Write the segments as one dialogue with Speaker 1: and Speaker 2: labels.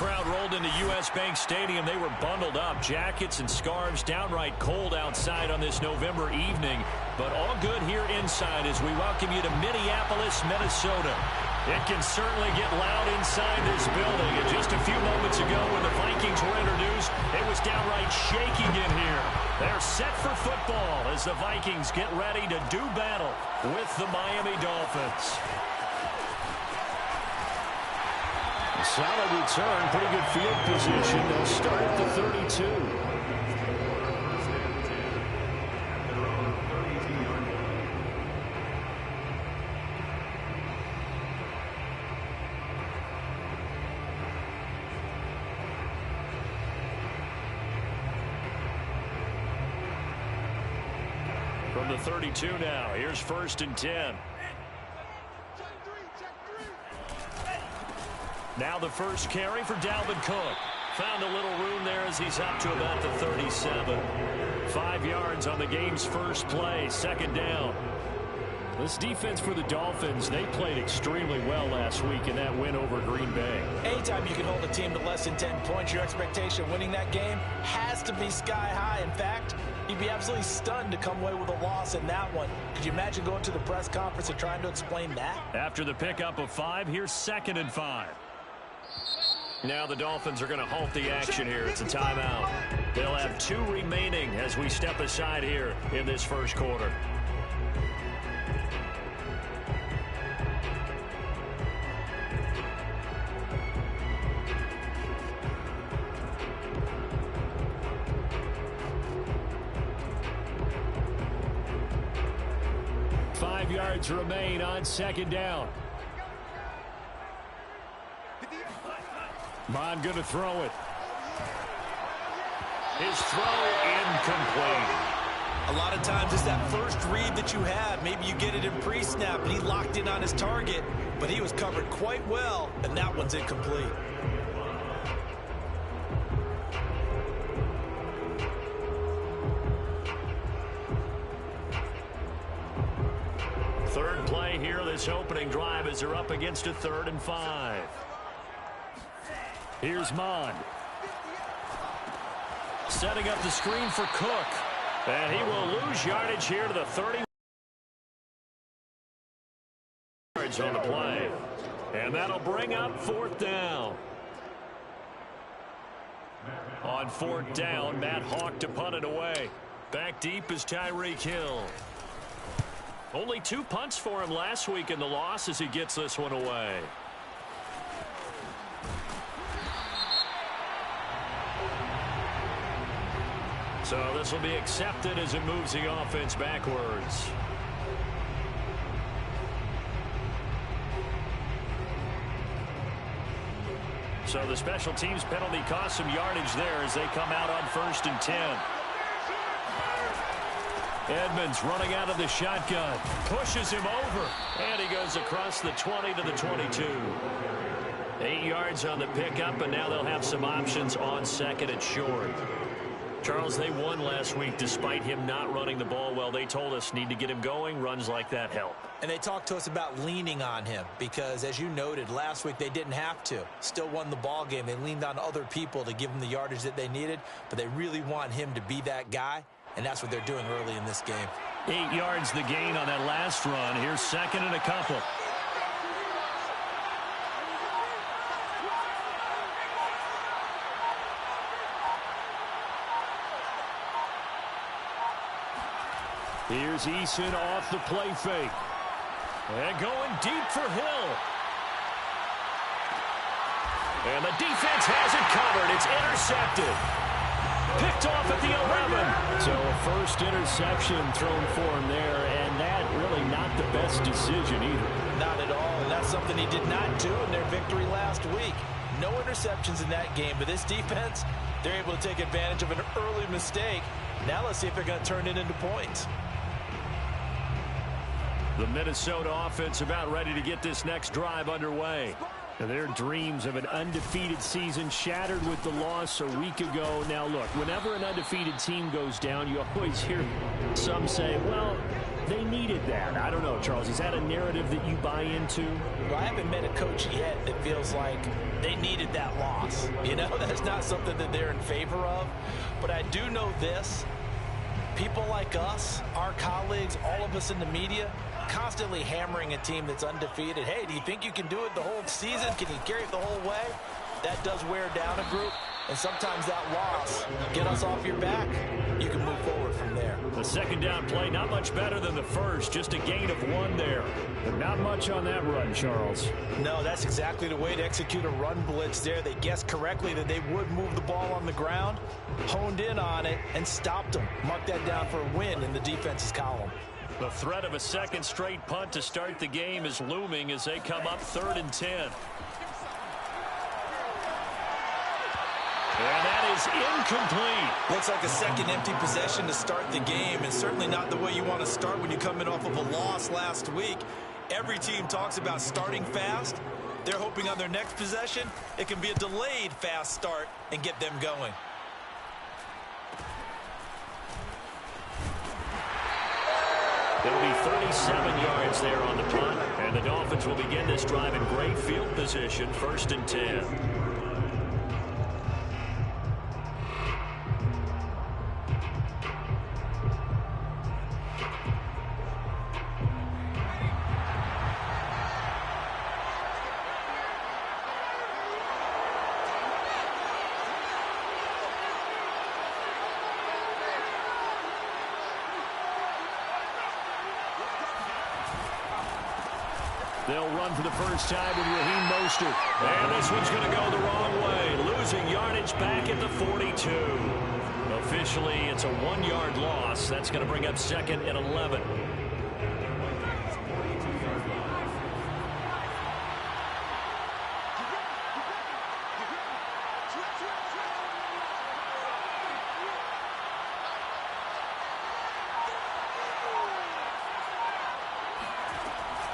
Speaker 1: crowd rolled into U.S. Bank Stadium. They were bundled up, jackets and scarves, downright cold outside on this November evening. But all good here inside as we welcome you to Minneapolis, Minnesota. It can certainly get loud inside this building. And just a few moments ago when the Vikings were introduced, it was downright shaking in here. They're set for football as the Vikings get ready to do battle with the Miami Dolphins. A solid return, pretty good field position. They'll start at the 32. From the 32 now, here's 1st and 10. Now the first carry for Dalvin Cook. Found a little room there as he's up to about the 37. 5 yards on the game's first play, 2nd down. This defense for the Dolphins, they played extremely well last week in that win over Green Bay.
Speaker 2: Anytime you can hold a team to less than 10 points, your expectation of winning that game has to be sky high. In fact, you'd be absolutely stunned to come away with a loss in that one. Could you imagine going to the press conference and trying to explain that?
Speaker 1: After the pickup of 5, here's 2nd and 5. Now the Dolphins are going to halt the action here. It's a timeout. They'll have 2 remaining as we step aside here in this first quarter. Yards remain on 2nd down. Bond going to throw it. His throw incomplete.
Speaker 2: A lot of times it's that first read that you have. Maybe you get it in pre-snap and he locked in on his target, but he was covered quite well, and that one's incomplete.
Speaker 1: Third play here, this opening drive as they're up against a 3rd and 5. Here's Mond. Setting up the screen for Cook. And he will lose yardage here to the 30 yards on the play. And that'll bring up 4th down. On 4th down, Matt Hawk to punt it away. Back deep is Tyreek Hill. Only 2 punts for him last week in the loss as he gets this one away. So this will be accepted as it moves the offense backwards. So the special teams penalty cost some yardage there as they come out on 1st and 10. Edmonds running out of the shotgun. Pushes him over. And he goes across the 20 to the 22. 8 yards on the pickup, and now they'll have some options on 2nd and short. Charles, they won last week despite him not running the ball well. They told us need to get him going. Runs like that help.
Speaker 2: And they talked to us about leaning on him because, as you noted, last week they didn't have to. Still won the ball game. They leaned on other people to give them the yardage that they needed, but they really want him to be that guy. And that's what they're doing early in this game.
Speaker 1: 8 yards the gain on that last run. Here's 2nd and a couple. Here's Eason off the play fake. And going deep for Hill. And the defense has it covered. It's intercepted. Picked off at the 11. So a first interception thrown for him there, and that really not the best decision either.
Speaker 2: Not at all, and that's something he did not do in their victory last week. No interceptions in that game, but this defense, they're able to take advantage of an early mistake. Now let's see if they're going to turn it into points.
Speaker 1: The Minnesota offense about ready to get this next drive underway. Their dreams of an undefeated season shattered with the loss a week ago. Now, look, whenever an undefeated team goes down, you always hear some say, well,
Speaker 3: they needed that. I don't know, Charles. Is that a narrative that you buy into?
Speaker 2: Well, I haven't met a coach yet that feels like they needed that loss. You know, that's not something that they're in favor of. But I do know this. People like us, our colleagues, all of us in the media, constantly hammering a team that's undefeated. Hey, do you think you can do it the whole season? Can you carry it the whole way? That does wear down a group. And sometimes that loss, get us off your back, you can move forward from there.
Speaker 1: The second down play, not much better than the first. Just a gain of 1 there.
Speaker 3: But not much on that run, Charles.
Speaker 2: No, that's exactly the way to execute a run blitz there. They guessed correctly that they would move the ball on the ground, honed in on it, and stopped them. Mark that down for a win in the defense's column.
Speaker 1: The threat of a second straight punt to start the game is looming as they come up 3rd and 10. And that is incomplete.
Speaker 2: Looks like a second empty possession to start the game, and certainly not the way you want to start when you're coming off of a loss last week. Every team talks about starting fast. They're hoping on their next possession it can be a delayed fast start and get them going.
Speaker 1: It'll be 37 yards there on the punt, and the Dolphins will begin this drive in great field position, 1st and 10. They'll run for the first time with Raheem Mostert. And this one's going to go the wrong way. Losing yardage back at the 42. Officially, it's a 1-yard loss. That's going to bring up 2nd and 11.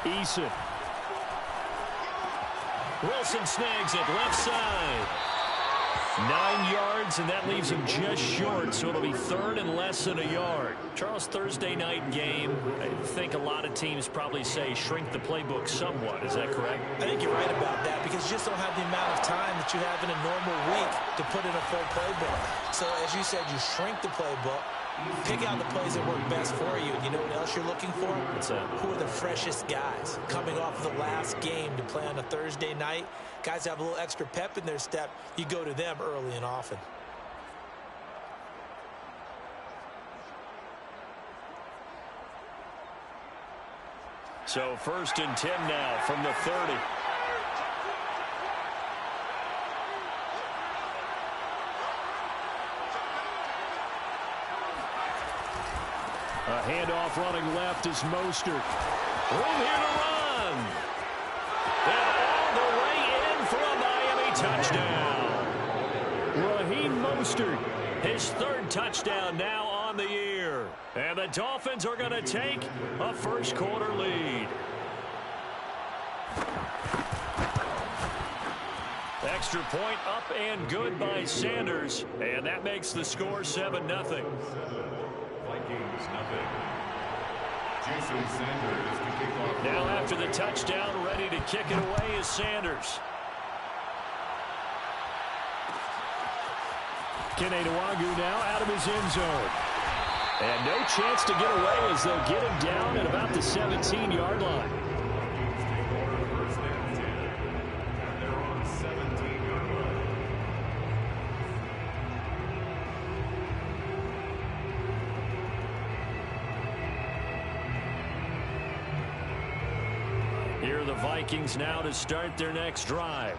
Speaker 3: Eason.
Speaker 1: Wilson snags it left side. 9 yards, and that leaves him just short, so it'll be 3rd and less than a yard. Charles, Thursday night game, I think a lot of teams probably say shrink the playbook somewhat. Is that correct?
Speaker 2: I think you're right about that because you just don't have the amount of time that you have in a normal week to put in a full playbook. So, as you said, you shrink the playbook. Pick out the plays that work best for you. And you know what else you're looking for?
Speaker 1: What's that?
Speaker 2: Who are the freshest guys coming off of the last game to play on a Thursday night? Guys have a little extra pep in their step. You go to them early and often.
Speaker 1: So 1st and 10 now from the 30.
Speaker 3: A handoff running left is Mostert.
Speaker 1: Room here to run. And all the way in for a Miami touchdown.
Speaker 3: Raheem Mostert.
Speaker 1: His 3rd touchdown now on the year. And the Dolphins are going to take a first-quarter lead. Extra point up and good by Sanders. And that makes the score 7-0.
Speaker 4: Vikings nothing. Jason Sanders to kick off.
Speaker 1: Now after the touchdown, ready to kick it away is Sanders.
Speaker 3: Kene Nwangwu now out of his end zone. And no chance to get away as they'll get him down at about the 17-yard line.
Speaker 4: First and 10. And they're on 17-yard line.
Speaker 1: Here are the Vikings now to start their next drive.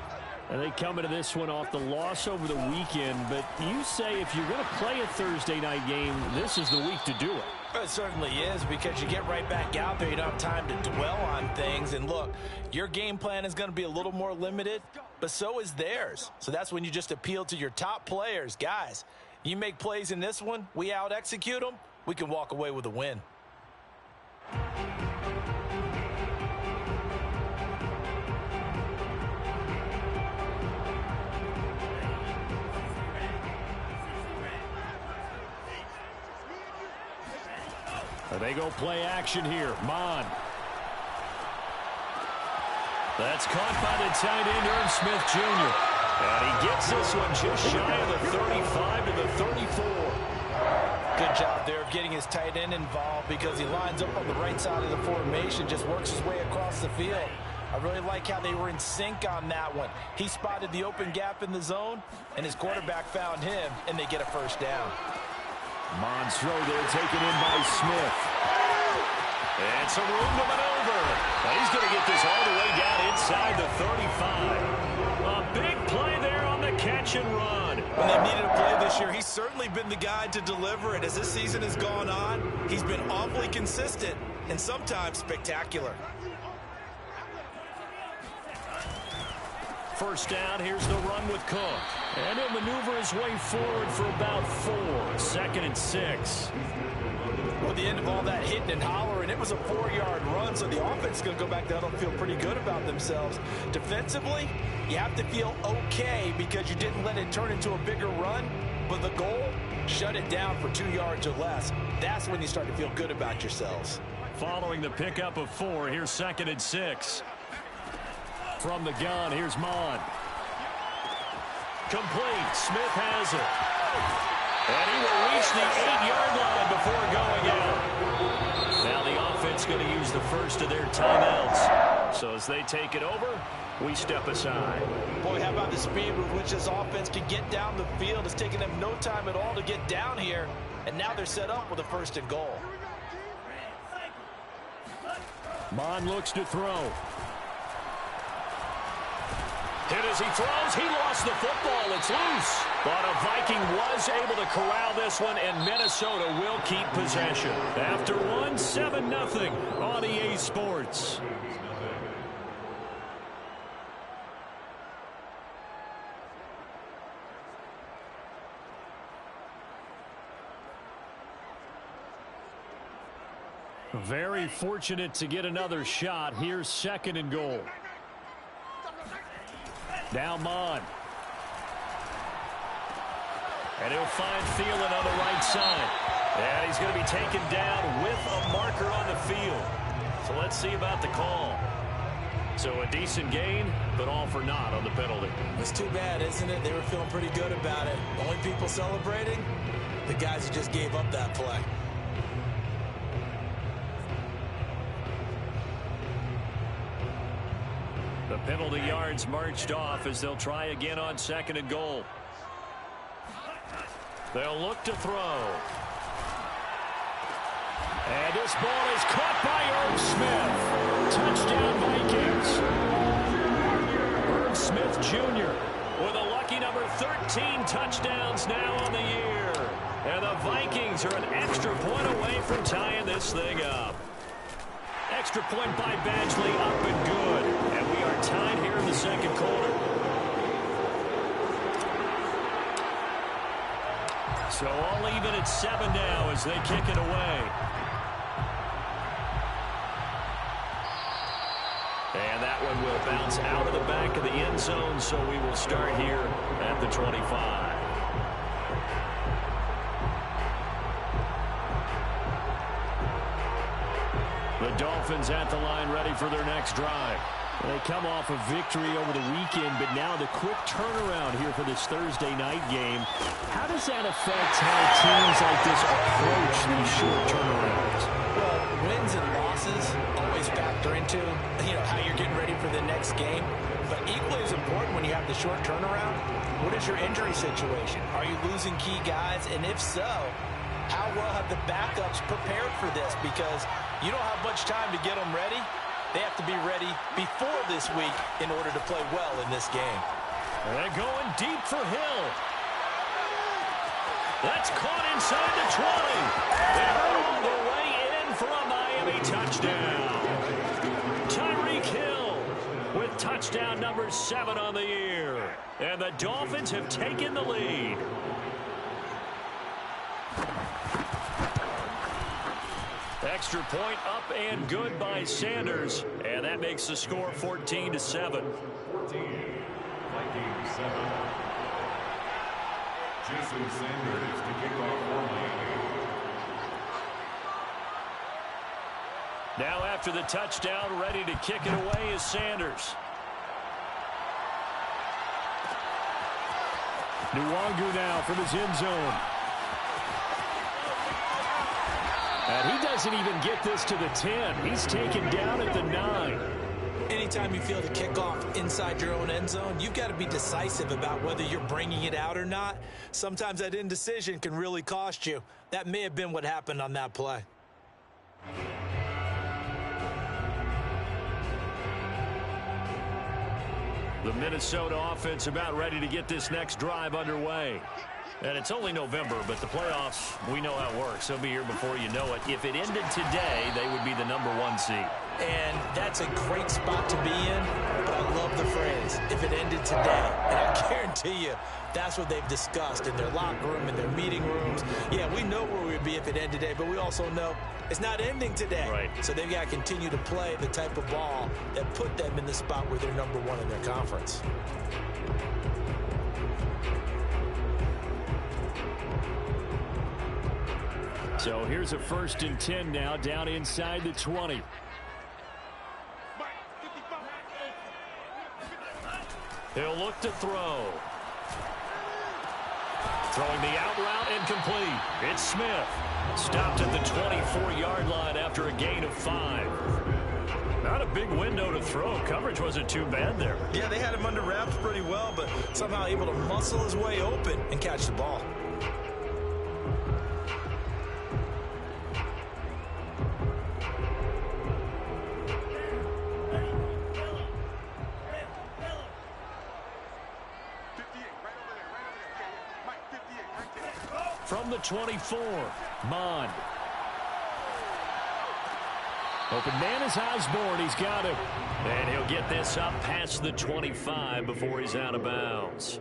Speaker 3: And they come into this one off the loss over the weekend, but you say if you're going to play a Thursday night game, this is the week to do it.
Speaker 2: It certainly is because you get right back out there. You don't have time to dwell on things. And look, your game plan is going to be a little more limited, but so is theirs. So that's when you just appeal to your top players. Guys, you make plays in this one, we out-execute them, we can walk away with a win.
Speaker 3: They go play action here. Mon. That's caught by the tight end, Irv Smith Jr. And he gets this one just shy of the 35 to the 34.
Speaker 2: Good job there of getting his tight end involved because he lines up on the right side of the formation, just works his way across the field. I really like how they were in sync on that one. He spotted the open gap in the zone, and his quarterback found him, and they get a first down.
Speaker 3: Mon's throw there taken in by Smith.
Speaker 1: And some room to maneuver. He's going to get this all the way down inside the 35. A big play there on the catch and run.
Speaker 2: When they've needed a play this year, he's certainly been the guy to deliver it. As this season has gone on, he's been awfully consistent and sometimes spectacular.
Speaker 1: First down, here's the run with Cook.
Speaker 3: And he'll maneuver his way forward for about 4. 2nd and 6.
Speaker 2: Well, at the end of all that hitting and hollering, it was a 4-yard run, so the offense is going to go back there and feel pretty good about themselves. Defensively, you have to feel okay because you didn't let it turn into a bigger run, but the goal, shut it down for 2 yards or less. That's when you start to feel good about yourselves.
Speaker 1: Following the pickup of 4, here's 2nd and 6.
Speaker 3: From the gun, here's Mon.
Speaker 1: Complete. Smith has it. And he will reach the 8-yard line before going out. Now the offense going to use the first of their timeouts. So as they take it over, we step aside.
Speaker 2: Boy, how about the speed with which this offense can get down the field? It's taken them no time at all to get down here. And now they're set up with a 1st and goal.
Speaker 3: Mon looks to throw.
Speaker 1: Hit as he throws. He lost the football. It's loose. But a Viking was able to corral this one, and Minnesota will keep possession. After one, 7-0 on EA Sports.
Speaker 3: Very fortunate to get another shot. Here's 2nd and goal. Now Mon.
Speaker 1: And he'll find Thielen on the right side. And he's going to be taken down with a marker on the field. So let's see about the call. So a decent gain, but all for naught on the penalty.
Speaker 2: It's too bad, isn't it? They were feeling pretty good about it. Only people celebrating, the guys who just gave up that play.
Speaker 1: The penalty yards marched off as they'll try again on 2nd and goal. They'll look to throw.
Speaker 3: And this ball is caught by Irv Smith. Touchdown Vikings.
Speaker 1: Irv Smith Jr. with a lucky number 13 touchdowns now on the year. And the Vikings are an extra point away from tying this thing up. Extra point by Badgley, up and good. And we are tied here in the 2nd quarter. So all even at 7 now as they kick it away. And that one will bounce out of the back of the end zone, so we will start here at the 25.
Speaker 3: The Dolphins at the line ready for their next drive. They come off a victory over the weekend, but now the quick turnaround here for this Thursday night game. How does that affect how teams like this approach these short turnarounds?
Speaker 2: Well, wins and losses always factor into, how you're getting ready for the next game. But equally as important when you have the short turnaround, what is your injury situation? Are you losing key guys? And if so, how well have the backups prepared for this? Because you don't have much time to get them ready. They have to be ready before this week in order to play well in this game.
Speaker 1: They're going deep for Hill. That's caught inside the 20. They're all the way in for a Miami touchdown. Tyreek Hill with touchdown number 7 on the year. And the Dolphins have taken the lead. Extra point up and good by Sanders. And that makes the score 14-7.
Speaker 4: 14, Vikings 7. Jason Sanders to kick off for Miami.
Speaker 1: Now after the touchdown, ready to kick it away is Sanders.
Speaker 3: Nwangu now from his end zone. And he doesn't even get this to the 10. He's taken down at the 9.
Speaker 2: Anytime you feel the kickoff inside your own end zone, you've got to be decisive about whether you're bringing it out or not. Sometimes that indecision can really cost you. That may have been what happened on that play.
Speaker 1: The Minnesota offense about ready to get this next drive underway. And it's only November, but the playoffs, we know how it works. They'll be here before you know it. If it ended today, they would be the #1 seed.
Speaker 2: And that's a great spot to be in, but I love the phrase, if it ended today. And I guarantee you, that's what they've discussed in their locker room, in their meeting rooms. Yeah, we know where we'd be if it ended today, but we also know it's not ending today.
Speaker 1: Right.
Speaker 2: So they've got to continue to play the type of ball that put them in the spot where they're #1 in their conference.
Speaker 3: So here's a 1st and 10 now, down inside the 20.
Speaker 1: He'll look to throw. Throwing the out route and complete. It's Smith. Stopped at the 24-yard line after a gain of 5. Not a big window to throw. Coverage wasn't too bad there.
Speaker 2: Yeah, they had him under wraps pretty well, but somehow able to muscle his way open and catch the ball.
Speaker 3: From the 24, Mond. Open man is Osborne. He's got him.
Speaker 1: And he'll get this up past the 25 before he's out of bounds.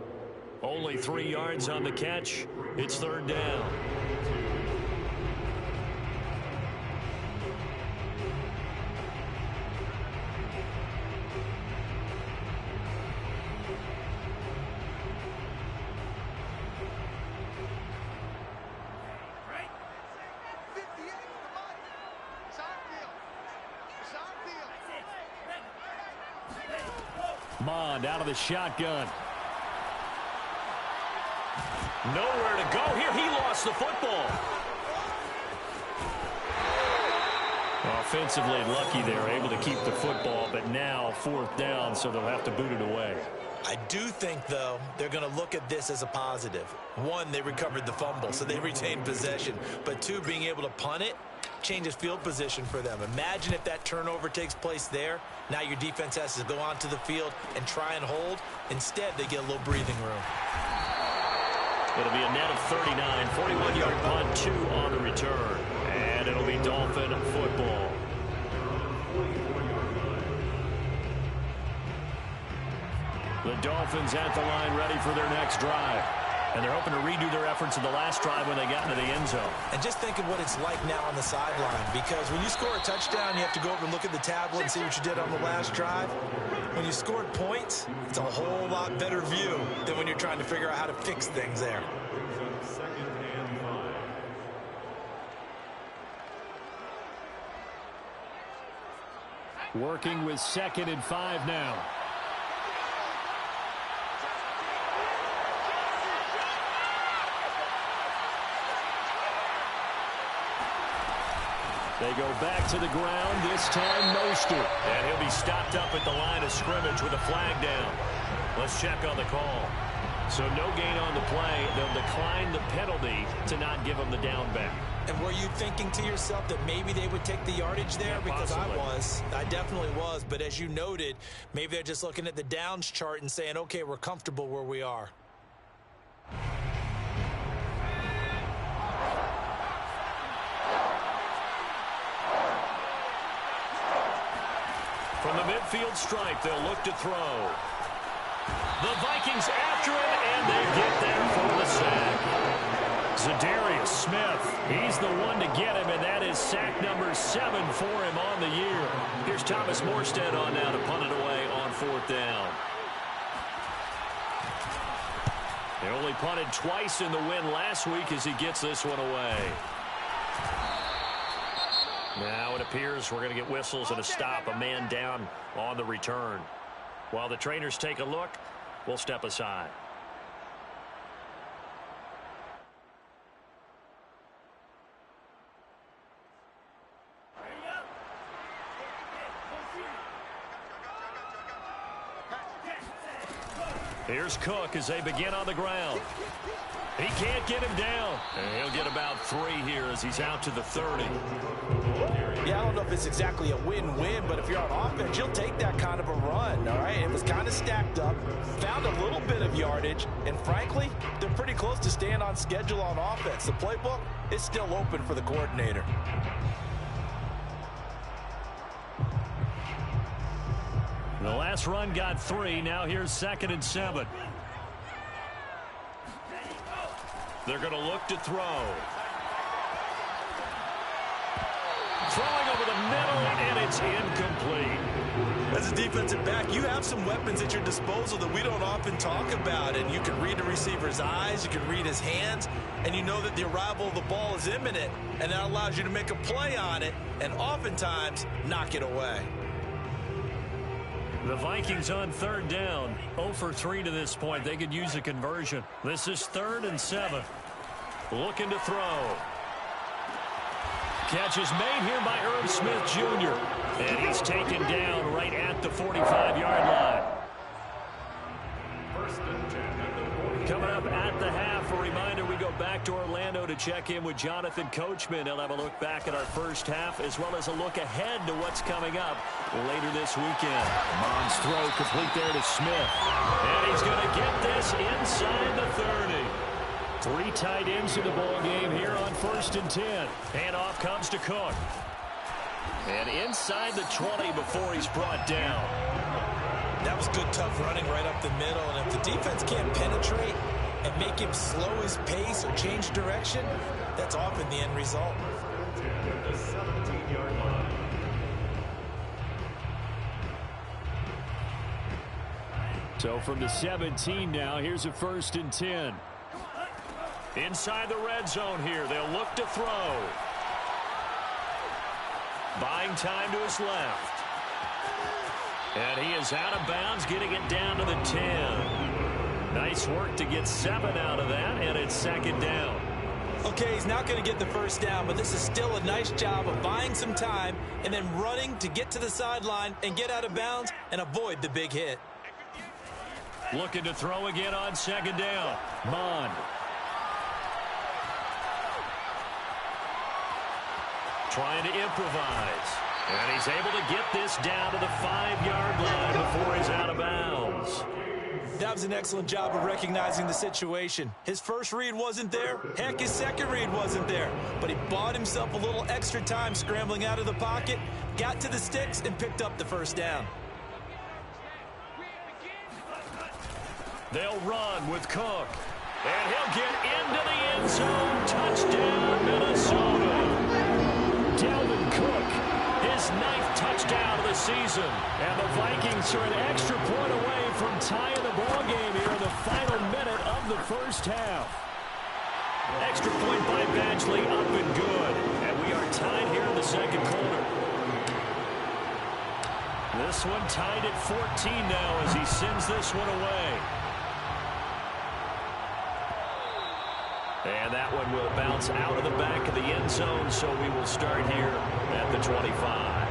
Speaker 1: Only 3 yards on the catch. It's 3rd down.
Speaker 3: Mond out of the shotgun.
Speaker 1: Nowhere to go here. He lost the football.
Speaker 3: Offensively lucky they're able to keep the football, but now 4th down, so they'll have to boot it away.
Speaker 2: I do think, though, they're going to look at this as a positive. 1, they recovered the fumble, so they retained possession. But 2, being able to punt it changes field position for them. Imagine if that turnover takes place there. Now your defense has to go onto the field and try and hold. Instead, they get a little breathing room.
Speaker 1: It'll be a net of 39. 41-yard punt, 2 on the return. And it'll be Dolphin football. The Dolphins at the line ready for their next drive. And they're hoping to redo their efforts in the last drive when they got into the end zone.
Speaker 2: And just think of what it's like now on the sideline, because when you score a touchdown, you have to go over and look at the tablet and see what you did on the last drive. When you scored points, it's a whole lot better view than when you're trying to figure out how to fix things there.
Speaker 3: Working with 2nd and 5 now. They go back to the ground, this time Mostert.
Speaker 1: And he'll be stopped up at the line of scrimmage with a flag down. Let's check on the call. So no gain on the play. They'll decline the penalty to not give him the down back.
Speaker 2: And were you thinking to yourself that maybe they would take the yardage there?
Speaker 1: Yeah,
Speaker 2: because
Speaker 1: possibly.
Speaker 2: I definitely was. But as you noted, maybe they're just looking at the downs chart and saying, okay, we're comfortable where we are.
Speaker 1: From the midfield stripe, they'll look to throw. The Vikings after him, and they get there for the sack. Za'Darius Smith, he's the one to get him, and that is sack number 7 for him on the year. Here's Thomas Morstead on now to punt it away on 4th down. They only punted twice in the win last week as he gets this one away. Now it appears we're going to get whistles and a stop. A man down on the return. While the trainers take a look, we'll step aside. Here's Cook as they begin on the ground. He can't get him down. And he'll get about 3 here as he's out to the 30.
Speaker 2: Yeah, I don't know if it's exactly a win-win, but if you're on offense, you'll take that kind of a run, all right? It was kind of stacked up, found a little bit of yardage, and frankly, they're pretty close to staying on schedule on offense. The playbook is still open for the coordinator.
Speaker 1: The last run got 3. Now here's 2nd and 7. They're going to look to throw. Throwing over the middle, and it's incomplete.
Speaker 2: As a defensive back, you have some weapons at your disposal that we don't often talk about. And you can read the receiver's eyes, you can read his hands, and you know that the arrival of the ball is imminent. And that allows you to make a play on it and oftentimes knock it away.
Speaker 1: The Vikings on 3rd down. 0 for 3 to this point. They could use a conversion. This is 3rd and 7. Looking to throw. Catch is made here by Irv Smith Jr. And he's taken down right at the 45-yard line.
Speaker 4: First and 10 at the 40.
Speaker 1: Coming up at the half, a reminder, we go back to Orlando to check in with Jonathan Coachman. He'll have a look back at our first half as well as a look ahead to what's coming up later this weekend. Mond's throw complete there to Smith. And he's going to get this inside the 30. 3 tight ends in the ball game here on 1st and 10. Handoff comes to Cook. And inside the 20 before he's brought down.
Speaker 2: That was good, tough running right up the middle. And if the defense can't penetrate and make him slow his pace or change direction, that's often the end result.
Speaker 4: At the 17-yard line.
Speaker 1: So from the 17 now, here's a 1st and 10. Inside the red zone here, they'll look to throw. Buying time to his left. And he is out of bounds, getting it down to the 10. Nice work to get 7 out of that, and it's 2nd down.
Speaker 2: Okay, he's not going to get the first down, but this is still a nice job of buying some time and then running to get to the sideline and get out of bounds and avoid the big hit.
Speaker 1: Looking to throw again on 2nd down. Mond. Trying to improvise. And he's able to get this down to the 5-yard line before he's out of bounds.
Speaker 2: That was an excellent job of recognizing the situation. His first read wasn't there. Heck, his second read wasn't there. But he bought himself a little extra time scrambling out of the pocket, got to the sticks, and picked up the first down.
Speaker 1: They'll run with Cook. And he'll get into the end zone. Touchdown, Minnesota. Dalvin Cook, his 9th touchdown of the season. And the Vikings are an extra point away from tying the ball game here in the final minute of the first half. Extra point by Badgley, up and good. And we are tied here in the 2nd quarter. This one tied at 14 now as he sends this one away. And that one will bounce out of the back of the end zone, so we will start here at the 25.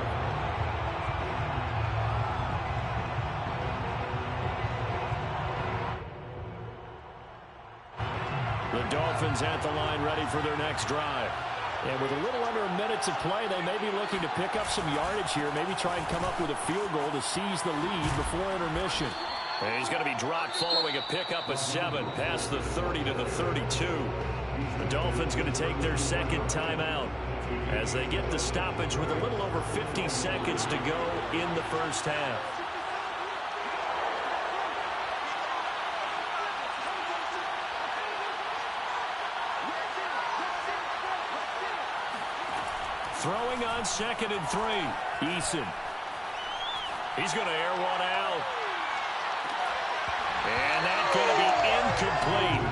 Speaker 1: The Dolphins at the line ready for their next drive. And with a little under a minute to play, they may be looking to pick up some yardage here, maybe try and come up with a field goal to seize the lead before intermission. And he's going to be dropped following a pickup of 7 past the 30 to the 32. The Dolphins going to take their 2nd timeout as they get the stoppage with a little over 50 seconds to go in the first half. Throwing on 2nd and 3. Eason. He's going to air one out. And that's going to be incomplete.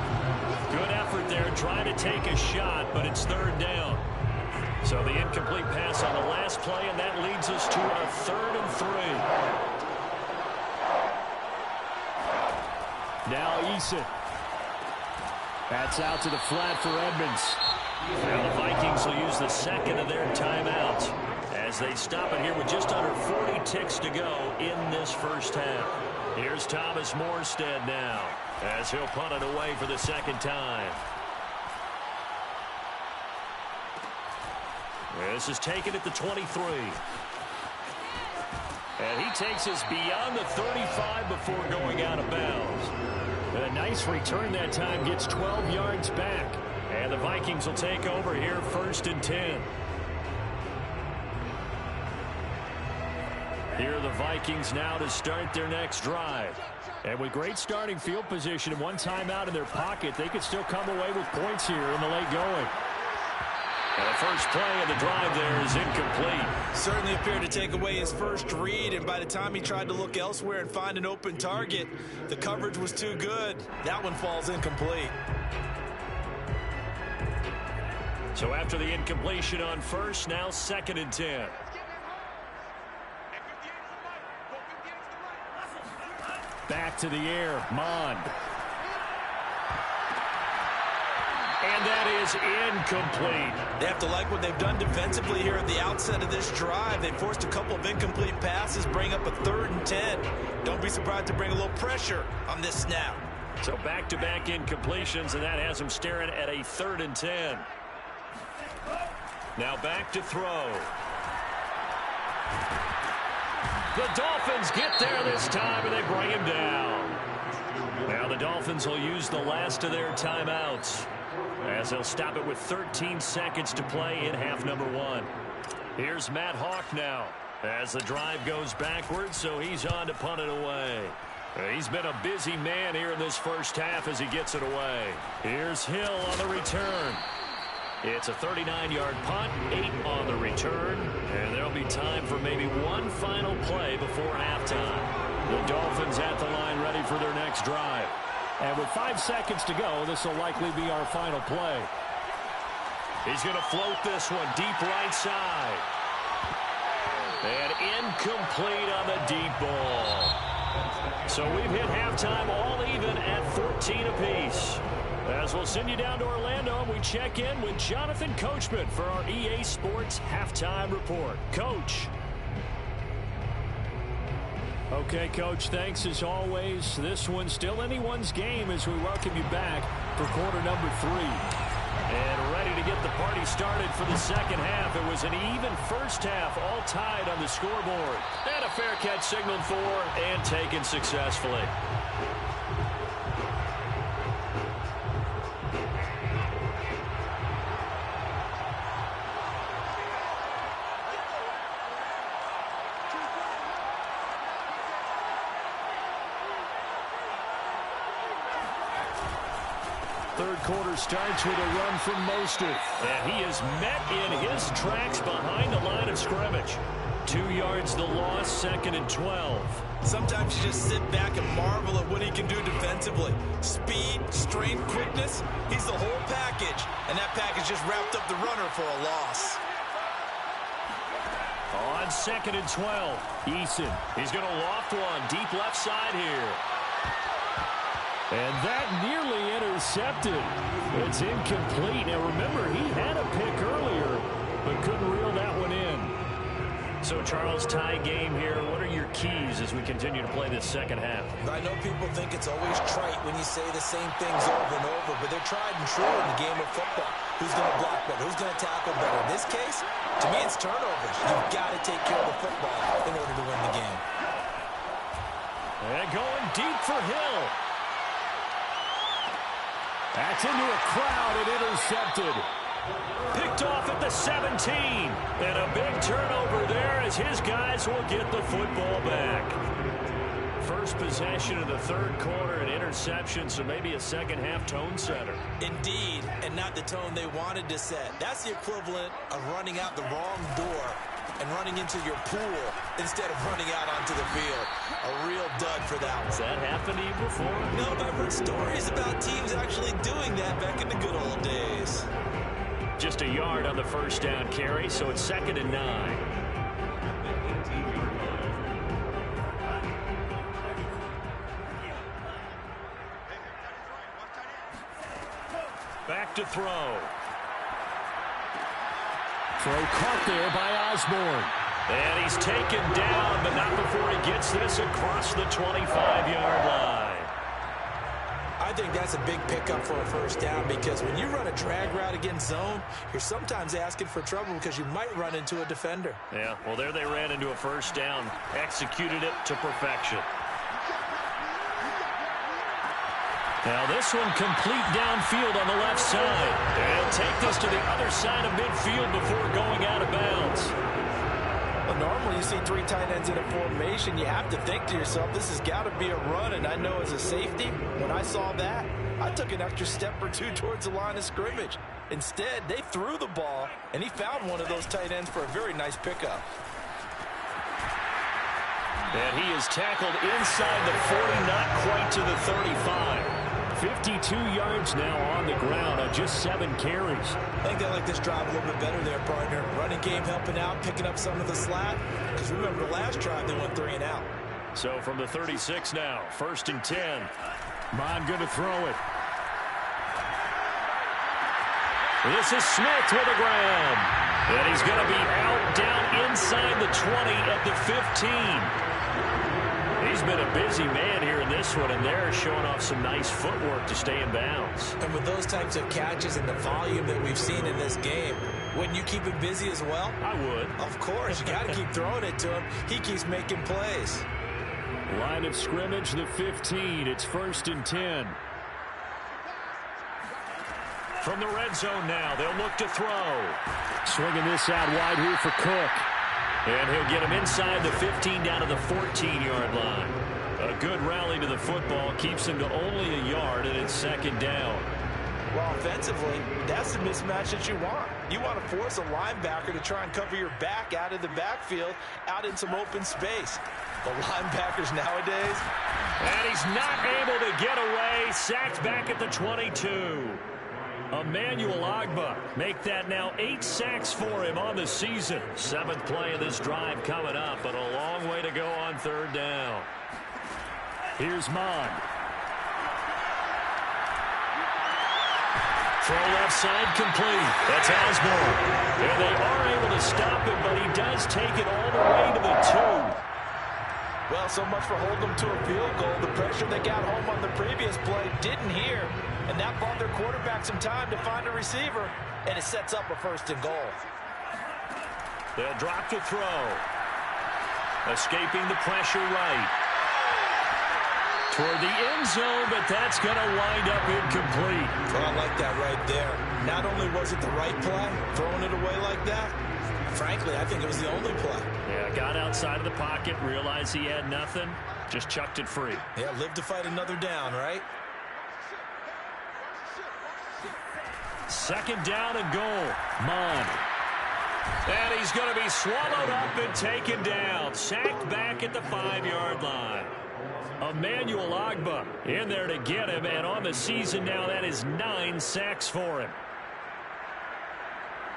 Speaker 1: Good effort there trying to take a shot, but it's 3rd down. So So the incomplete pass on the last play, and that leads us to a 3rd and 3.
Speaker 3: Now Eason. That's out to the flat for Edmonds.
Speaker 1: Now the Vikings will use the second of their timeouts as they stop it here with just under 40 ticks to go in this first half. Here's Thomas Morstead now as he'll punt it away for the second time. This is taken at the 23. And he takes us beyond the 35 before going out of bounds. A nice return that time, gets 12 yards back. And the Vikings will take over here 1st and 10. Here are the Vikings now to start their next drive. And with great starting field position and one timeout in their pocket, they could still come away with points here in the late going. And the first play of the drive there is incomplete.
Speaker 2: Certainly appeared to take away his first read, and by the time he tried to look elsewhere and find an open target, the coverage was too good. That one falls incomplete.
Speaker 1: So after the incompletion on first, now 2nd and 10.
Speaker 3: Back to the air, Mond.
Speaker 1: And that is incomplete.
Speaker 2: They have to like what they've done defensively here at the outset of this drive. They forced a couple of incomplete passes, bring up a 3rd and 10. Don't be surprised to bring a little pressure on this snap.
Speaker 1: So back-to-back incompletions, and that has them staring at a 3rd and 10. Now back to throw. The Dolphins get there this time, and they bring him down. Now the Dolphins will use the last of their timeouts, as they'll stop it with 13 seconds to play in half number 1. Here's Matt Hawk now as the drive goes backwards, so he's on to punt it away. He's been a busy man here in this first half as he gets it away. Here's Hill on the return. It's a 39-yard punt, 8 on the return, and there'll be time for maybe one final play before halftime. The Dolphins at the line ready for their next drive.
Speaker 3: And with 5 seconds to go, this will likely be our final play.
Speaker 1: He's going to float this one deep right side. And incomplete on the deep ball. So we've hit halftime all even at 14 apiece. As we'll send you down to Orlando, and we check in with Jonathan Coachman for our EA Sports Halftime Report. Coach.
Speaker 3: Okay, Coach, thanks as always. This one's still anyone's game as we welcome you back for quarter number 3.
Speaker 1: And ready to get the party started for the second half. It was an even first half, all tied on the scoreboard. And a fair catch signaled for and taken successfully.
Speaker 3: Third quarter starts with a run from Mostert.
Speaker 1: And he is met in his tracks behind the line of scrimmage. 2 yards the loss, 2nd and 12.
Speaker 2: Sometimes you just sit back and marvel at what he can do defensively. Speed, strength, quickness, he's the whole package. And that package just wrapped up the runner for a loss.
Speaker 1: On 2nd and 12,
Speaker 3: Eason.
Speaker 1: He's going to loft one deep left side here.
Speaker 3: And that nearly intercepted. It's incomplete. Now remember, he had a pick earlier, but couldn't reel that one in.
Speaker 1: So, Charles, tie game here. What are your keys as we continue to play this second half?
Speaker 2: I know people think it's always trite when you say the same things over and over, but they're tried and true in the game of football. Who's going to block better? Who's going to tackle better? In this case, to me, it's turnovers. You've got to take care of the football in order to win the game.
Speaker 1: And going deep for Hill.
Speaker 3: That's into a crowd and intercepted.
Speaker 1: Picked off at the 17. And a big turnover there as his guys will get the football back. First possession of the third quarter, an interception, so maybe a second half tone setter.
Speaker 2: Indeed, and not the tone they wanted to set. That's the equivalent of running out the wrong door and running into your pool instead of running out onto the field. A real dud for that one.
Speaker 1: Has that happened to you before?
Speaker 2: No, but I've heard stories about teams actually doing that back in the good old days.
Speaker 1: Just just a yard on the first down carry, so it's 2nd and 9. Back to throw.
Speaker 3: Throw caught there by Osborne.
Speaker 1: And he's taken down, but not before he gets this across the 25-yard line.
Speaker 2: I think that's a big pickup for a first down because when you run a drag route against zone, you're sometimes asking for trouble because you might run into a defender.
Speaker 1: Yeah, well, there they ran into a first down, executed it to perfection. Now this one complete downfield on the left side. And take this to the other side of midfield before going out of bounds.
Speaker 5: Well, normally you see 3 tight ends in a formation. You have to think to yourself, this has got to be a run. And I know as a safety, when I saw that, I took an extra step or 2 towards the line of scrimmage. Instead, they threw the ball, and he found one of those tight ends for a very nice pickup.
Speaker 1: And he is tackled inside the 40, not quite to the 35.
Speaker 3: 52 yards now on the ground on just 7 carries.
Speaker 2: I think they like this drive a little bit better there, partner. Running game helping out, picking up some of the slack. Because remember, the last drive they went 3 and out.
Speaker 1: So from the 36 now, 1st and 10.
Speaker 3: Mon going to throw it.
Speaker 1: This is Smith with a grab. And he's going to be out down inside the 20 at the 15. He's been a busy man here in this one, and they're showing off some nice footwork to stay in bounds.
Speaker 2: And with those types of catches and the volume that we've seen in this game, wouldn't you keep him busy as well?
Speaker 1: I would.
Speaker 2: Of course. You got to keep throwing it to him. He keeps making plays.
Speaker 3: Line of scrimmage, the 15. It's 1st and 10.
Speaker 1: From the red zone now, they'll look to throw.
Speaker 3: Swinging this out wide here for Cook.
Speaker 1: And he'll get him inside the 15 down to the 14-yard line. A good rally to the football keeps him to only a yard, and it's 2nd down.
Speaker 5: Well, offensively, that's the mismatch that you want. You want to force a linebacker to try and cover your back out of the backfield, out in some open space. The linebackers nowadays.
Speaker 1: And he's not able to get away. Sacked back at the 22. Emmanuel Ogbah make that now 8 sacks for him on the season. 7th play of this drive coming up, but a long way to go on 3rd down.
Speaker 3: Here's Mon.
Speaker 1: Throw left side complete. That's Osborne. And they are able to stop him, but he does take it all the way to the 2.
Speaker 5: Well, so much for holding them to a field goal. The pressure they got home on the previous play didn't hear, and that bought their quarterback some time to find a receiver, and it sets up a 1st and goal.
Speaker 1: They'll drop to throw. Escaping the pressure right. Toward the end zone, but that's going to wind up incomplete.
Speaker 2: Well, I like that right there. Not only was it the right play, throwing it away like that, frankly, I think it was the only play.
Speaker 1: Yeah, got outside of the pocket, realized he had nothing, just chucked it free.
Speaker 2: Yeah, live to fight another down, right?
Speaker 1: 2nd down and goal.
Speaker 3: Mon.
Speaker 1: And he's going to be swallowed up and taken down. Sacked back at the 5-yard line. Emmanuel Ogbah in there to get him, and on the season now, that is 9 sacks for him.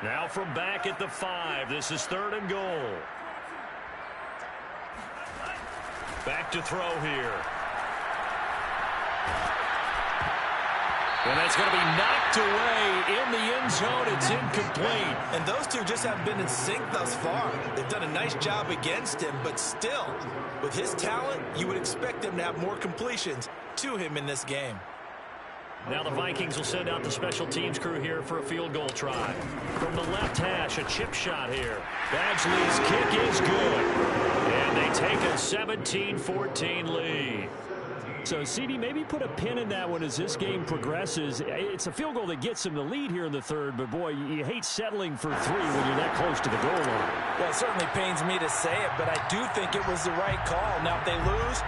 Speaker 1: Now from back at the 5, this is 3rd and goal. Back to throw here. And that's going to be knocked away in the end zone. It's incomplete.
Speaker 2: And those two just haven't been in sync thus far. They've done a nice job against him, but still, with his talent, you would expect him to have more completions to him in this game.
Speaker 1: Now the Vikings will send out the special teams crew here for a field goal try. From the left hash, a chip shot here. Badgley's kick is good. And they take a 17-14 lead.
Speaker 3: So, CD, maybe put a pin in that one as this game progresses. It's a field goal that gets them the lead here in the 3rd, but, boy, you hate settling for 3 when you're that close to the goal line.
Speaker 5: Well, it certainly pains me to say it, but I do think it was the right call. Now, if they lose,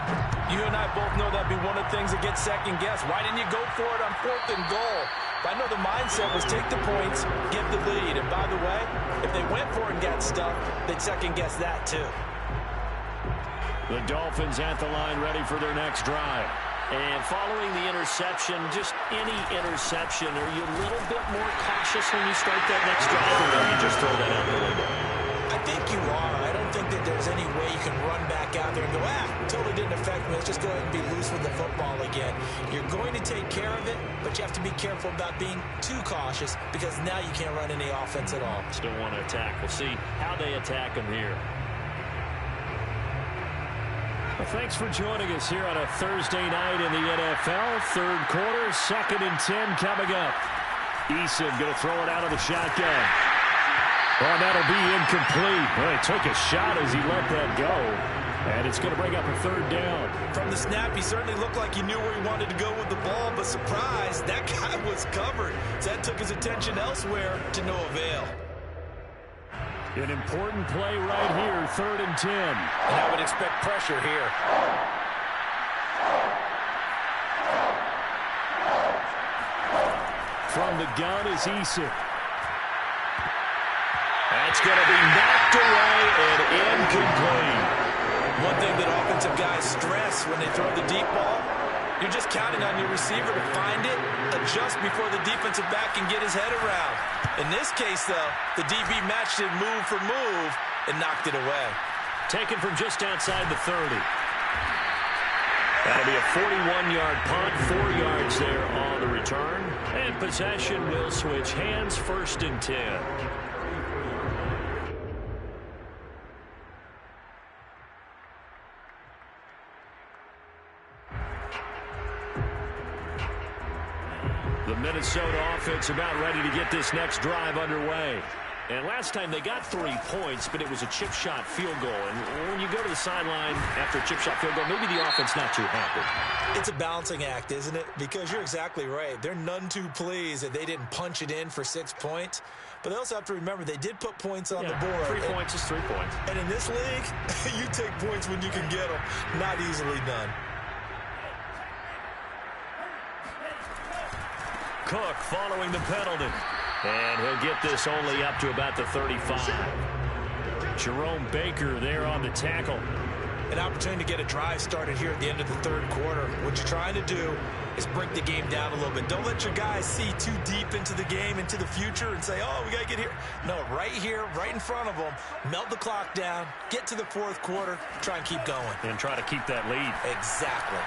Speaker 5: you and I both know that'd be one of the things that gets second-guessed. Why didn't you go for it on 4th and goal? But I know the mindset was take the points, get the lead. And, by the way, if they went for it and got stuck, they'd second-guess that, too.
Speaker 1: The Dolphins at the line ready for their next drive. And following the interception, just any interception, are you a little bit more cautious when you start that next drive, or do you just throw that out the window?
Speaker 2: I think you are. I don't think that there's any way you can run back out there and go, totally didn't affect me. Let's just go ahead and be loose with the football again. You're going to take care of it, but you have to be careful about being too cautious because now you can't run any offense at all.
Speaker 1: Still want to attack. We'll see how they attack them here. Well, thanks for joining us here on a Thursday night in the NFL. Third quarter, 2nd and 10 coming up. Eason going to throw it out of the shotgun. Oh, that'll be incomplete. Well, he took a shot as he let that go. And it's going to bring up a 3rd down.
Speaker 5: From the snap, he certainly looked like he knew where he wanted to go with the ball, but surprise, that guy was covered. So that took his attention elsewhere to no avail.
Speaker 3: An important play right here, 3rd and 10.
Speaker 5: And I would expect pressure here.
Speaker 3: From the gun is Eason.
Speaker 1: That's going to be knocked away and incomplete.
Speaker 5: One thing that offensive guys stress when they throw the deep ball, you're just counting on your receiver to find it, adjust before the defensive back can get his head around. In this case, though, the DB matched it move for move and knocked it away.
Speaker 1: Taken from just outside the 30. That'll be a 41-yard punt, 4 yards there on the return. And possession will switch hands, 1st and 10. The Minnesota offense about ready to get this next drive underway. And last time they got 3 points, but it was a chip shot field goal. And when you go to the sideline after a chip shot field goal, maybe the offense not too happy.
Speaker 2: It's a balancing act, isn't it? Because you're exactly right. They're none too pleased that they didn't punch it in for 6 points. But they also have to remember they did put points on the board.
Speaker 1: 3 points is 3 points.
Speaker 2: And in this league, you take points when you can get them. Not easily done.
Speaker 1: Cook following the penalty. And he'll get this only up to about the 35. Jerome Baker there on the tackle.
Speaker 2: An opportunity to get a drive started here at the end of the 3rd quarter. What you're trying to do is break the game down a little bit. Don't let your guys see too deep into the game, into the future, and say, oh, we got to get here. No, right here, right in front of them, melt the clock down, get to the 4th quarter, try and keep going.
Speaker 1: And try to keep that lead.
Speaker 2: Exactly.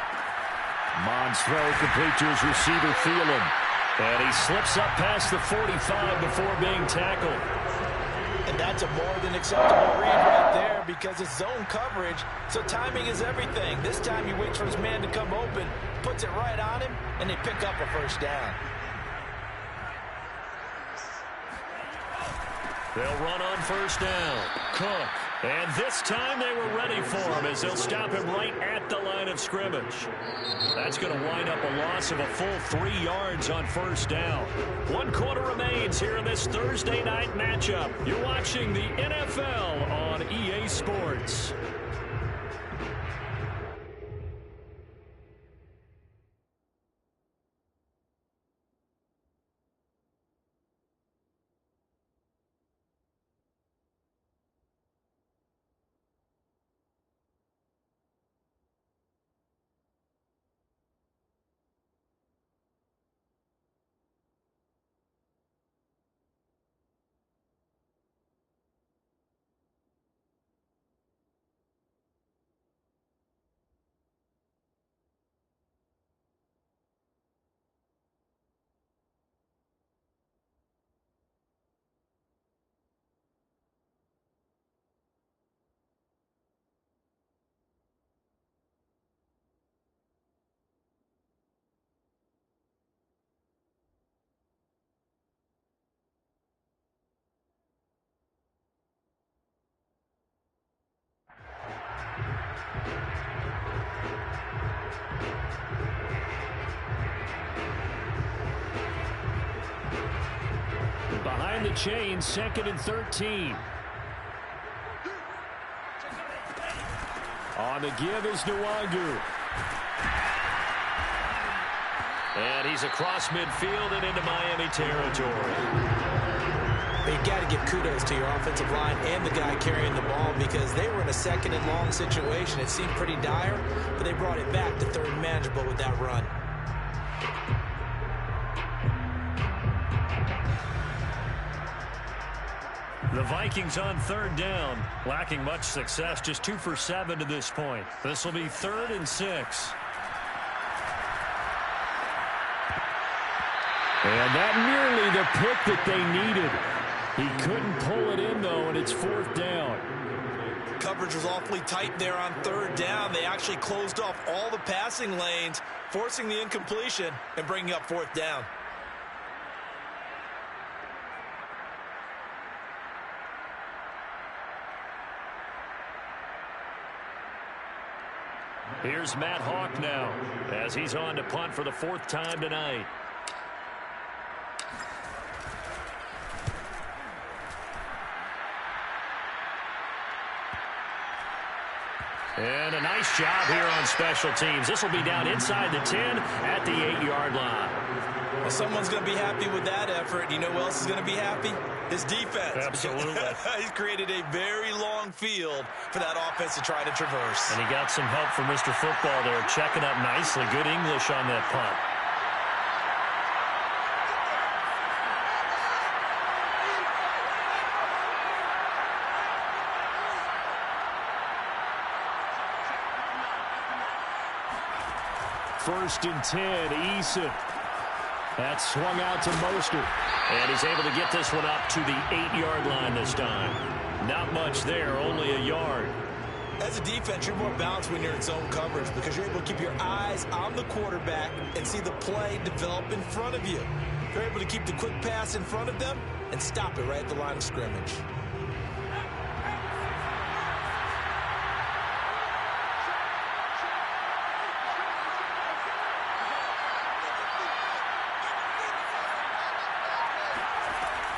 Speaker 3: Mons throw complete to his receiver, Thielen.
Speaker 1: And he slips up past the 45 before being tackled.
Speaker 2: And that's a more than acceptable read right there because it's zone coverage, so timing is everything. This time he waits for his man to come open, puts it right on him, and they pick up a 1st down.
Speaker 1: They'll run on 1st down. Cook. And this time they were ready for him as they'll stop him right at the line of scrimmage. That's going to wind up a loss of a full 3 yards on 1st down. 1 quarter remains here in this Thursday night matchup. You're watching the NFL on EA Sports. Behind the chain, 2nd and 13. On the give is Nwangu. And he's across midfield and into Miami territory.
Speaker 2: But you got to give kudos to your offensive line and the guy carrying the ball because they were in a second and long situation. It seemed pretty dire, but they brought it back to third and manageable with that run.
Speaker 1: The Vikings on third down, lacking much success, just 2 for 7 to this point. This will be 3rd and 6.
Speaker 3: And that nearly the pick that they needed. He couldn't pull it in, though, and it's 4th down.
Speaker 5: Coverage was awfully tight there on third down. They actually closed off all the passing lanes, forcing the incompletion and bringing up 4th down.
Speaker 1: Here's Matt Hawk now as he's on to punt for the 4th time tonight. And a nice job here on special teams. This will be down inside the 10 at the 8-yard line.
Speaker 5: Well, someone's going to be happy with that effort. You know who else is going to be happy? His defense.
Speaker 1: Absolutely.
Speaker 5: He's created a very long field for that offense to try to traverse.
Speaker 1: And he got some help from Mr. Football there, checking up nicely. Good English on that punt.
Speaker 3: First and 10, Eason. That's swung out to Mostert.
Speaker 1: And he's able to get this one up to the 8-yard line this time. Not much there, only a yard.
Speaker 2: As a defense, you're more balanced when you're in zone coverage because you're able to keep your eyes on the quarterback and see the play develop in front of you. You're able to keep the quick pass in front of them and stop it right at the line of scrimmage.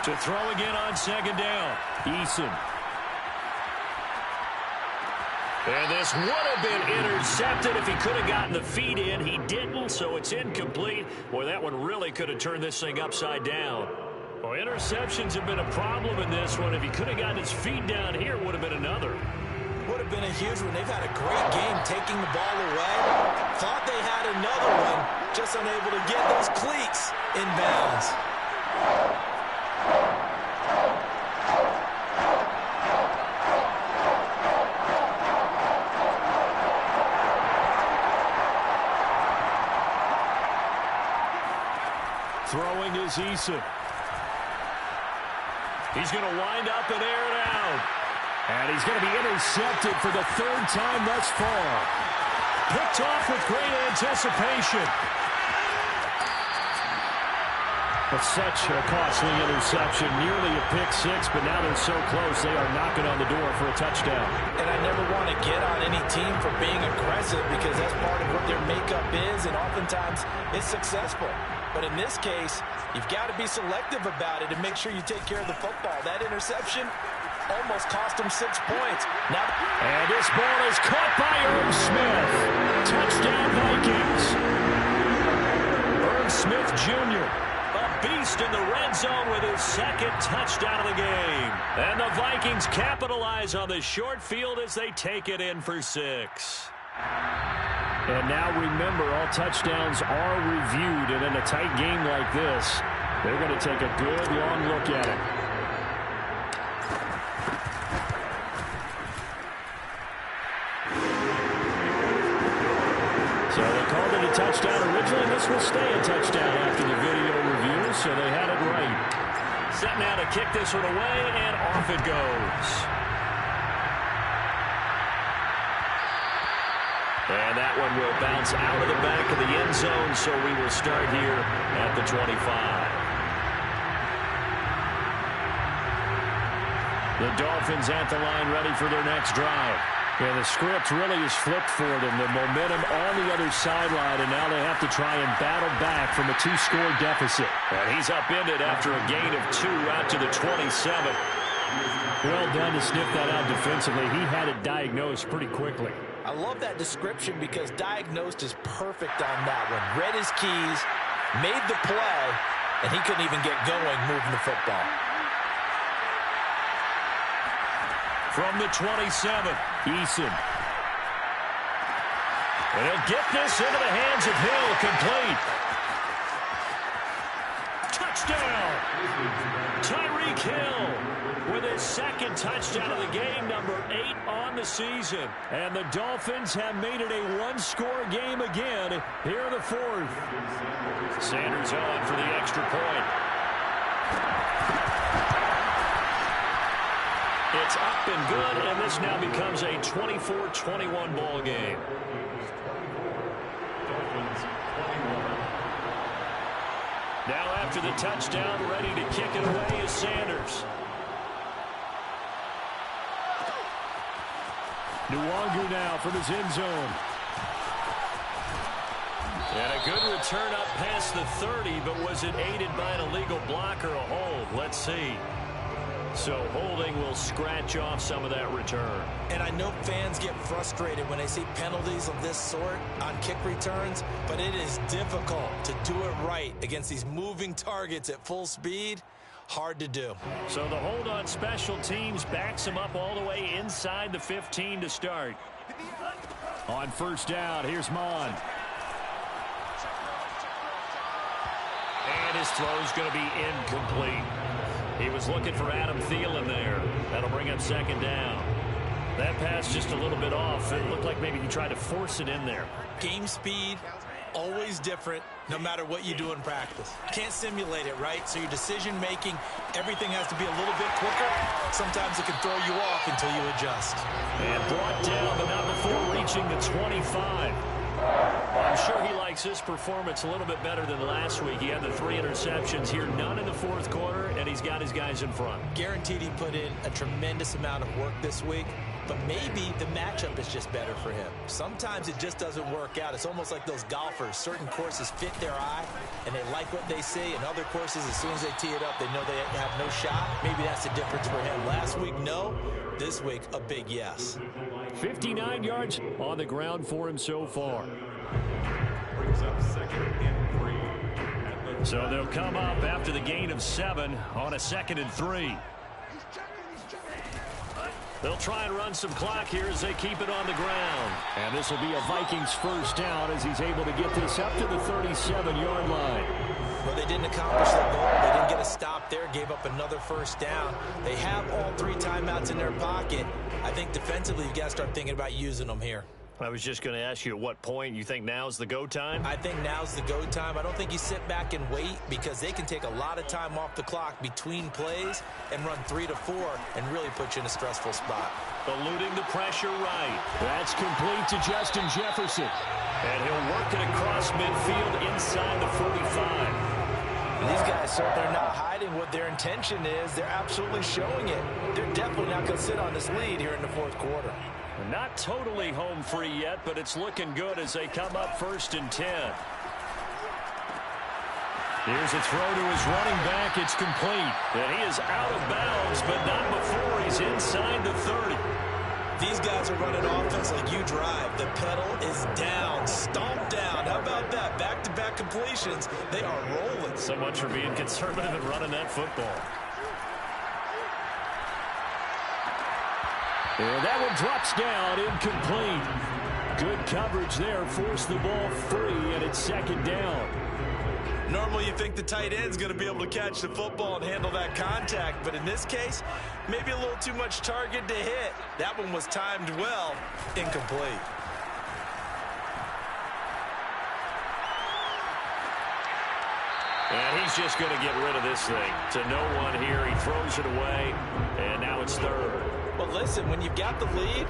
Speaker 1: To throw again on second down.
Speaker 3: Eason.
Speaker 1: And this would have been intercepted if he could have gotten the feet in. He didn't, so it's incomplete. Boy, that one really could have turned this thing upside down. Well, interceptions have been a problem in this one. If he could have gotten his feet down here, it would have been another.
Speaker 2: Would have been a huge one. They've had a great game taking the ball away. Thought they had another one, just unable to get those cleats in bounds.
Speaker 3: Throwing is Eason.
Speaker 1: He's going to wind up and air it out.
Speaker 3: And he's going to be intercepted for the 3rd time thus far.
Speaker 1: Picked off with great anticipation.
Speaker 3: That's such a costly interception. Nearly a pick-6, but now they're so close they are knocking on the door for a touchdown.
Speaker 2: And I never want to get on any team for being aggressive because that's part of what their makeup is, and oftentimes it's successful. But in this case, you've got to be selective about it and make sure you take care of the football. That interception almost cost him 6 points. Now,
Speaker 3: and this ball is caught by Irv Smith. Touchdown, Vikings.
Speaker 1: Irv Smith Jr., a beast in the red zone with his 2nd touchdown of the game. And the Vikings capitalize on the short field as they take it in for 6.
Speaker 3: And now remember, all touchdowns are reviewed, and in a tight game like this, they're going to take a good long look at it. So they called it a touchdown originally. This will stay a touchdown after the video review, so they had it right.
Speaker 1: Set now to kick this one away, and off it goes. And that one will bounce out of the back of the end zone, so we will start here at the 25.
Speaker 3: The Dolphins at the line ready for their next drive. Yeah, the script really is flipped for them. The momentum on the other sideline, and now they have to try and battle back from a 2-score deficit.
Speaker 1: And he's upended after a gain of 2 out to the 27.
Speaker 3: Well done to sniff that out defensively. He had it diagnosed pretty quickly.
Speaker 2: I love that description because diagnosed is perfect on that one. Read his keys, made the play, and he couldn't even get going moving the football.
Speaker 1: From the 27, Eason. And he'll get this into the hands of Hill, complete. Touchdown! Tyreek Hill with his second touchdown of the game, number 8 on the season. And the Dolphins have made it a one-score game again here in the fourth. Sanders on for the extra point. It's up and good, and this now becomes a 24-21 ball game. Now after the touchdown, ready to kick it away is Sanders. Nwangu now from his end zone. And a good return up past the 30, but was it aided by an illegal block or a hold? Let's see. So holding will scratch off some of that return.
Speaker 2: And I know fans get frustrated when they see penalties of this sort on kick returns, but it is difficult to do it right against these moving targets at full speed. Hard to do.
Speaker 1: So the hold on special teams backs him up all the way inside the 15 to start. On first down, here's Mon. And his throw's going to be incomplete. He was looking for Adam Thielen there. That'll bring up second down. That pass just a little bit off. It looked like maybe he tried to force it in there.
Speaker 2: Game speed, always different, no matter what you do in practice. Can't simulate it, right? So your decision-making, everything has to be a little bit quicker. Sometimes it can throw you off until you adjust.
Speaker 1: And brought down, but not before reaching the 25. I'm sure he likes his performance a little bit better than last week. He had the 3 interceptions here, none in the fourth quarter, and he's got his guys in front.
Speaker 2: Guaranteed he put in a tremendous amount of work this week, but maybe the matchup is just better for him. Sometimes it just doesn't work out. It's almost like those golfers. Certain courses fit their eye, and they like what they see, and other courses, as soon as they tee it up, they know they have no shot. Maybe that's the difference for him. Last week, no. This week, a big yes.
Speaker 1: 59 yards on the ground for him so far.
Speaker 4: Brings up 2nd and 3.
Speaker 1: So they'll come up after the gain of 7 on a 2nd and 3. They'll try and run some clock here as they keep it on the ground. And this will be a Vikings first down as he's able to get this up to the 37-yard line.
Speaker 2: Well, they didn't accomplish their goal. They didn't get a stop there, gave up another first down. They have all 3 timeouts in their pocket. I think defensively, you've got to start thinking about using them here.
Speaker 1: I was just going to ask you at what point you think now's the go time?
Speaker 2: I think now's the go time. I don't think you sit back and wait because they can take a lot of time off the clock between plays and run 3 to 4 and really put you in a stressful spot.
Speaker 1: Eluding the pressure right. That's complete to Justin Jefferson. And he'll work it across midfield inside the 45.
Speaker 2: These guys, they're not hiding what their intention is. They're absolutely showing it. They're definitely not going to sit on this lead here in the fourth quarter.
Speaker 1: Not totally home free yet, but it's looking good as they come up 1st and 10. Here's a throw to his running back. It's complete. And he is out of bounds, but not before he's inside the 30.
Speaker 2: These guys are running offense like you drive. The pedal is down, stomped down. How about that? Back-to-back completions. They are rolling.
Speaker 1: So much for being conservative and running that football. And that one drops down, incomplete. Good coverage there, forced the ball free, and it's 2nd down.
Speaker 2: Normally you think the tight end's going to be able to catch the football and handle that contact, but in this case, maybe a little too much target to hit. That one was timed well, incomplete.
Speaker 1: And he's just going to get rid of this thing. To no one here, he throws it away, and now it's 3rd.
Speaker 2: But listen, when you've got the lead,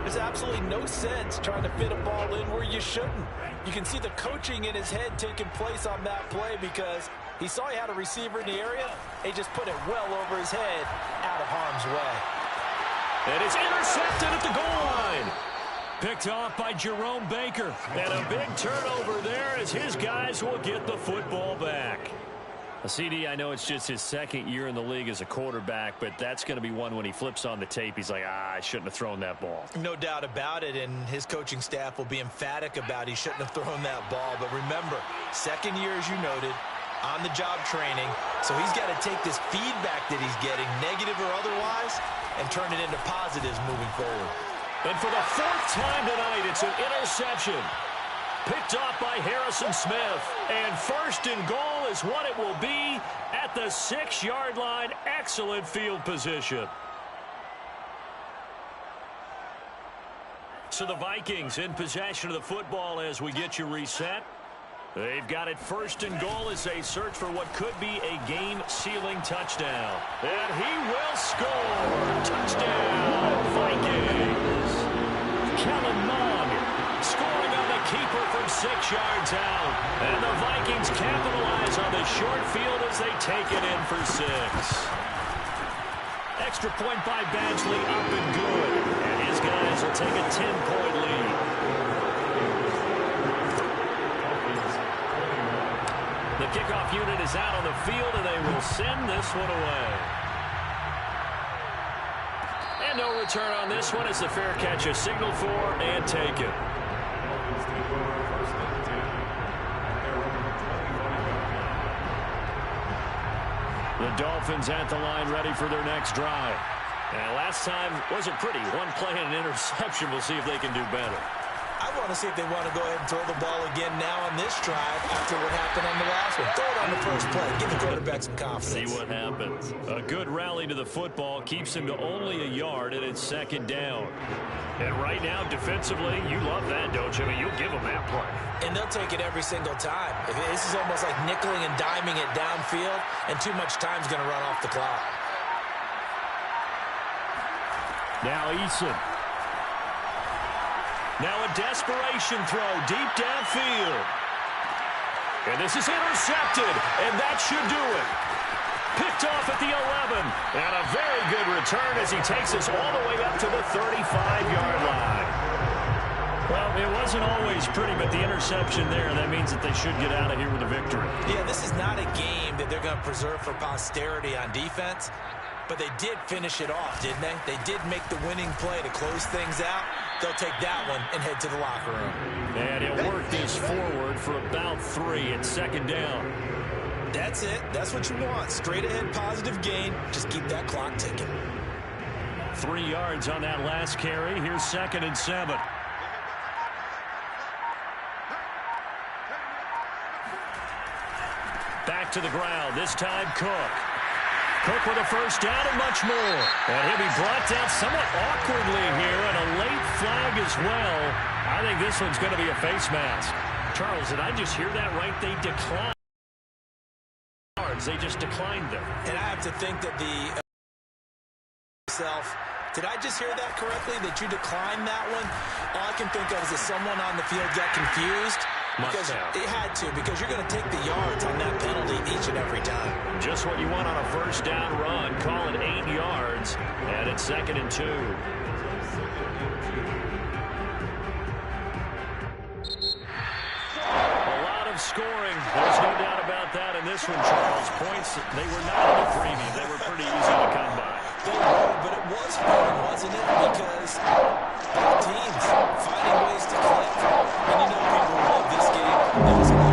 Speaker 2: there's absolutely no sense trying to fit a ball in where you shouldn't. You can see the coaching in his head taking place on that play because he saw he had a receiver in the area. He just put it well over his head, out of harm's way.
Speaker 1: And it's intercepted at the goal line. Picked off by Jerome Baker. And a big turnover there as his guys will get the football back. CD, I know it's just his 2nd year in the league as a quarterback, but that's going to be one when he flips on the tape, he's like, I shouldn't have thrown that ball.
Speaker 2: No doubt about it, and his coaching staff will be emphatic about he shouldn't have thrown that ball. But remember, 2nd year, as you noted, on-the-job training, so he's got to take this feedback that he's getting, negative or otherwise, and turn it into positives moving forward.
Speaker 1: And for the fourth time tonight, it's an interception. Picked off by Harrison Smith. And first and goal is what it will be at the 6-yard line. Excellent field position. So the Vikings in possession of the football as we get you reset. They've got it first and goal as they search for what could be a game-sealing touchdown. And he will score. Touchdown, Vikings. Kellen Mond scoring on the keeper from 6 yards out. And the Vikings capitalize on the short field as they take it in for 6. Extra point by Badgley, up and good. And his guys will take a 10-point lead. The kickoff unit is out on the field, and they will send this one away. And no return on this one as the fair catch is signaled for and taken. The Dolphins at the line ready for their next drive. And last time wasn't pretty. One play and an interception. We'll see if they can do better.
Speaker 2: I want to see if they want to go ahead and throw the ball again now on this drive after what happened on the last one. Throw it on the first play. Give the quarterback some confidence.
Speaker 1: See what happens. A good rally to the football keeps him to only a yard, and it's second down. And right now, defensively, you love that, don't you? I mean, you'll give them that play.
Speaker 2: And they'll take it every single time. This is almost like nickeling and diming it downfield, and too much time's going to run off the clock.
Speaker 1: Now Eason. Now a desperation throw deep downfield. And this is intercepted, and that should do it. Picked off at the 11. And a very good return as he takes us all the way up to the 35-yard line. Well, it wasn't always pretty, but the interception there, that means that they should get out of here with a victory.
Speaker 2: Yeah, this is not a game that they're going to preserve for posterity on defense. But they did finish it off, didn't they? They did make the winning play to close things out. They'll take that one and head to the locker room.
Speaker 1: And he'll work this forward for about 3. It's second down.
Speaker 2: That's it. That's what you want. Straight ahead, positive gain. Just keep that clock ticking.
Speaker 1: 3 yards on that last carry. Here's 2nd and 7. Back to the ground. This time, Cook. Cook with a first down and much more. And he'll be brought down somewhat awkwardly here, and a late flag as well. I think this one's going to be a face mask. Charles, did I just hear that right? They declined. They just declined them.
Speaker 2: And I have to think that the did I just hear that correctly, that you declined that one? All I can think of is that someone on the field got confused. Because it had to, because you're going to take the yards on that penalty each and every time.
Speaker 1: Just what you want on a first down run. Call it 8 yards, and it's 2nd and 2. A lot of scoring. There's no doubt about that in this one, Charles. Points, they were not in the premium. They were pretty easy to come by.
Speaker 2: They were, but it was fun, wasn't it? Because